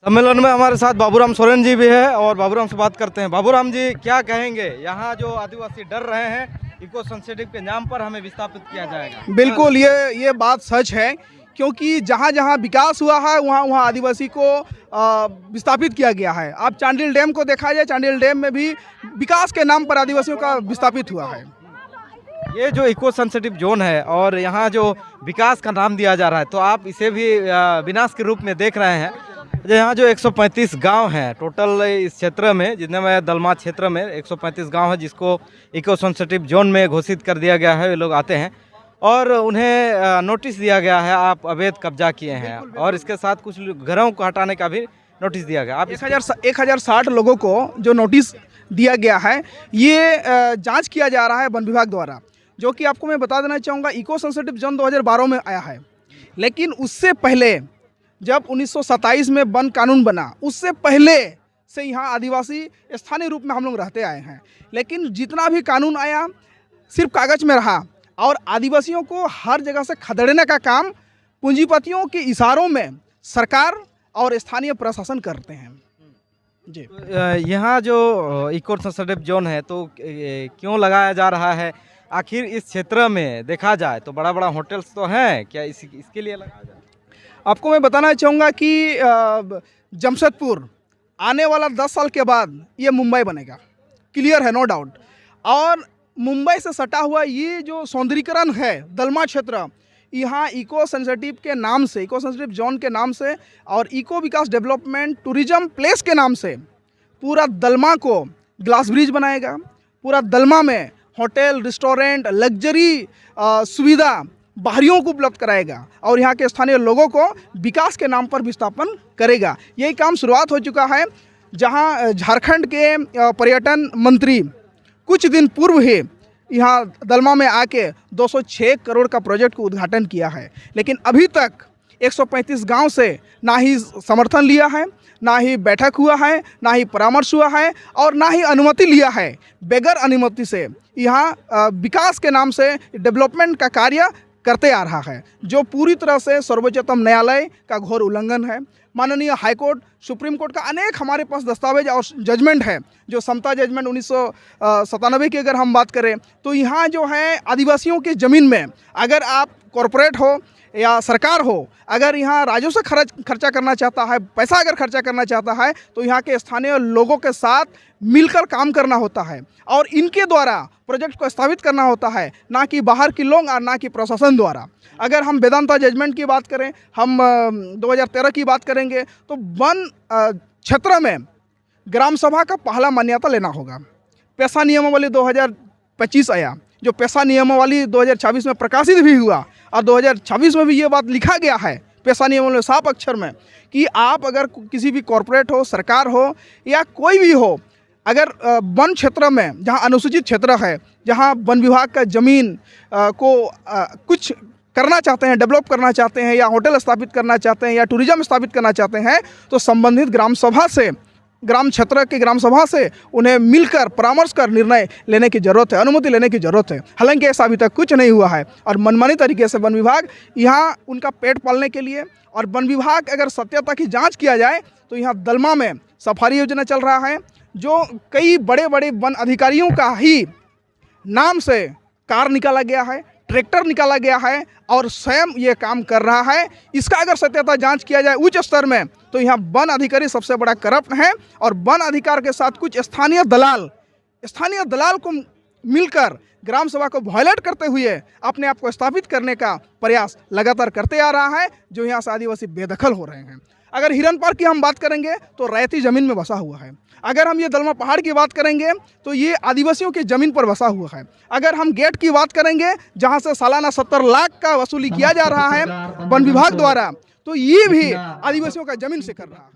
सम्मेलन में हमारे साथ बाबूराम सोरेन जी भी है और बाबूराम से बात करते हैं। बाबूराम जी, क्या कहेंगे, यहाँ जो आदिवासी डर रहे हैं इको सेंसिटिव के नाम पर हमें विस्थापित किया जाएगा? बिल्कुल, ये बात सच है, क्योंकि जहाँ जहाँ विकास हुआ है वहाँ वहाँ आदिवासी को विस्थापित किया गया है। अब चांडिल डैम को देखा जाए, चांडिल डैम में भी विकास के नाम पर आदिवासियों का विस्थापित हुआ है। ये जो इको सेंसिटिव जोन है और यहाँ जो विकास का नाम दिया जा रहा है, तो आप इसे भी विनाश के रूप में देख रहे हैं। यहाँ जो 135 गांव हैं टोटल इस क्षेत्र में, जितने में दलमा क्षेत्र में 135 गांव है, जिसको इको सेंसिटिव जोन में घोषित कर दिया गया है। वे लोग आते हैं और उन्हें नोटिस दिया गया है, आप अवैध कब्जा किए हैं, और इसके साथ कुछ घरों को हटाने का भी नोटिस दिया गया। आप 1060 लोगों को जो नोटिस दिया गया है, ये जांच किया जा रहा है वन विभाग द्वारा, जो कि आपको मैं बता देना चाहूँगा इको सेंसिटिव जोन 2012 में आया है। लेकिन उससे पहले जब 1927 में वन कानून बना, उससे पहले से यहाँ आदिवासी स्थानीय रूप में हम लोग रहते आए हैं। लेकिन जितना भी कानून आया सिर्फ कागज में रहा, और आदिवासियों को हर जगह से खदेड़ने का काम पूंजीपतियों के इशारों में सरकार और स्थानीय प्रशासन करते हैं। जी, यहाँ जो इको सेंसिटिव जोन है तो क्यों लगाया जा रहा है? आखिर इस क्षेत्र में देखा जाए तो बड़ा बड़ा होटल्स तो हैं, क्या इसके लिए लगाया जाए? आपको मैं बताना चाहूँगा कि जमशेदपुर आने वाला 10 साल के बाद ये मुंबई बनेगा, क्लियर है, नो डाउट। और मुंबई से सटा हुआ ये जो सौंदर्यीकरण है दलमा क्षेत्र, यहाँ इको सेंसिटिव के नाम से, इको सेंसिटिव जोन के नाम से और इको विकास डेवलपमेंट टूरिज्म प्लेस के नाम से पूरा दलमा को ग्लास ब्रिज बनाएगा। पूरा दलमा में होटल, रेस्टोरेंट, लग्जरी सुविधा बाहरियों को उपलब्ध कराएगा और यहाँ के स्थानीय लोगों को विकास के नाम पर विस्थापन करेगा। यही काम शुरुआत हो चुका है, जहाँ झारखंड के पर्यटन मंत्री कुछ दिन पूर्व ही यहाँ दलमा में आके 206 करोड़ का प्रोजेक्ट को उद्घाटन किया है। लेकिन अभी तक 135 गांव से ना ही समर्थन लिया है, ना ही बैठक हुआ है, ना ही परामर्श हुआ है और ना ही अनुमति लिया है। बगैर अनुमति से यहाँ विकास के नाम से डेवलपमेंट का कार्य करते आ रहा है, जो पूरी तरह से सर्वोच्चतम न्यायालय का घोर उल्लंघन है। माननीय हाईकोर्ट, सुप्रीम कोर्ट का अनेक हमारे पास दस्तावेज और जजमेंट है, जो समता जजमेंट 1997 की अगर हम बात करें तो यहाँ जो है आदिवासियों की ज़मीन में अगर आप कॉरपोरेट हो या सरकार हो, अगर यहाँ राजस्व खर्चा करना चाहता है, पैसा अगर खर्चा करना चाहता है, तो यहाँ के स्थानीय लोगों के साथ मिलकर काम करना होता है और इनके द्वारा प्रोजेक्ट को स्थापित करना होता है, ना कि बाहर के लोग और ना कि प्रशासन द्वारा। अगर हम वेदांता जजमेंट की बात करें, हम 2013 की बात करेंगे, तो वन क्षेत्र में ग्राम सभा का पहला मान्यता लेना होगा। पेशा नियमावली 2025 आया, जो पेशा नियमावली 2026 में प्रकाशित भी हुआ और 2026 में भी ये बात लिखा गया है पेशा नियमावली साफ अक्षर में कि आप अगर किसी भी कॉरपोरेट हो, सरकार हो या कोई भी हो, अगर वन क्षेत्र में जहाँ अनुसूचित क्षेत्र है, जहाँ वन विभाग का ज़मीन को कुछ करना चाहते हैं, डेवलप करना चाहते हैं या होटल स्थापित करना चाहते हैं या टूरिज्म स्थापित करना चाहते हैं, तो संबंधित ग्राम सभा से, ग्राम क्षेत्र के ग्राम सभा से उन्हें मिलकर परामर्श कर निर्णय लेने की ज़रूरत है, अनुमति लेने की ज़रूरत है। हालांकि ऐसा अभी तक कुछ नहीं हुआ है और मनमानी तरीके से वन विभाग यहाँ उनका पेट पालने के लिए, और वन विभाग अगर सत्यता की जाँच किया जाए तो यहाँ दलमा में सफारी योजना चल रहा है, जो कई बड़े बड़े वन अधिकारियों का ही नाम से कार निकाला गया है, ट्रैक्टर निकाला गया है और स्वयं ये काम कर रहा है। इसका अगर सत्यता जांच किया जाए उच्च स्तर में, तो यहाँ वन अधिकारी सबसे बड़ा करप्ट है और वन अधिकार के साथ कुछ स्थानीय दलाल को मिलकर ग्राम सभा को वायलेट करते हुए अपने आप को स्थापित करने का प्रयास लगातार करते आ रहा है, जो यहाँ से आदिवासी बेदखल हो रहे हैं। अगर हिरन पार्क की हम बात करेंगे तो रैयती ज़मीन में बसा हुआ है। अगर हम ये दलमा पहाड़ की बात करेंगे तो ये आदिवासियों की ज़मीन पर बसा हुआ है। अगर हम गेट की बात करेंगे, जहाँ से सालाना 70 लाख का वसूली किया जा रहा है वन विभाग द्वारा, तो ये भी आदिवासियों का ज़मीन से कर रहा है।